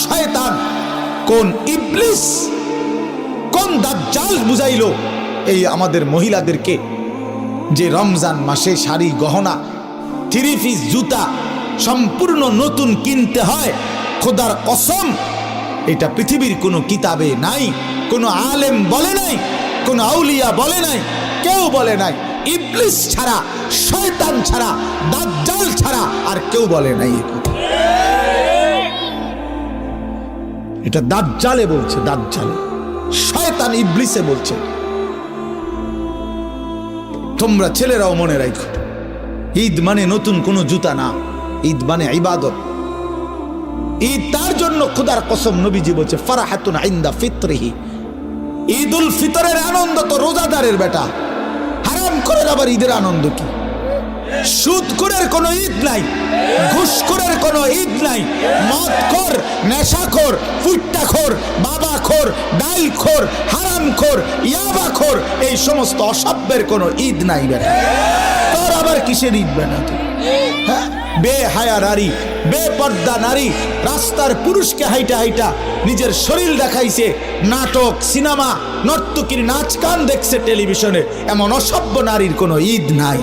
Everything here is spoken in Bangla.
শয়তান, কোন ইবলিস, কোন দাজ্জাল বুঝাইলো এই আমাদের মহিলাদেরকে যে রমজান মাসে শাড়ি গহনা 3 পিস জুতা সম্পূর্ণ নতুন কিনতে হয়? খোদার কসম, এটা পৃথিবীর কোনো কিতাবে নাই, কোনো আলেম বলে নাই, কোনো আউলিয়া বলে নাই, কেউ বলে নাই। ইবলিস ছাড়া, শয়তান ছাড়া, দাজ্জাল ছাড়া আর কেউ বলে নাই। এটা দাজ্জালে বলছে, দাজ্জালে, শয়তান ইবলিসে বলছে। তোমরা ছেলেরাও মনে রাখো, ঈদ মানে নতুন কোনো জুতা না, ঈদ মানে ইবাদত। ঈদ তার জন্য খোদার কসম নবীজি বলছে ফারাহাতুন ইনদা ফিতরিহি, ঈদুল ফিতরের আনন্দ তো রোজাদারের বেটা, হারাম করে আবার ঈদের আনন্দ কি? সুদখোরের কোনো ঈদ নাই, ঘুষখোরের কোনো ঈদ নাই, মদখোর, নেশাখোর, ফুট্টাখোর, বাবাখোর, ডাইলখোর, হারামখোর, ইয়াবাখোর, এই সমস্ত অসভ্যের কোনো ঈদ নাই বেটা। তোর আবার কিসের ঈদ বেটা? হ্যাঁ, বেহায়া নারী, বেপর্দা নারী রাস্তার পুরুষকে হাইটা হাইটা নিজের শরীর দেখাইছে, নাটক, সিনেমা, নর্তকীর নাচ গান দেখছে টেলিভিশনে, এমন অসভ্য নারীর কোনো ঈদ নাই।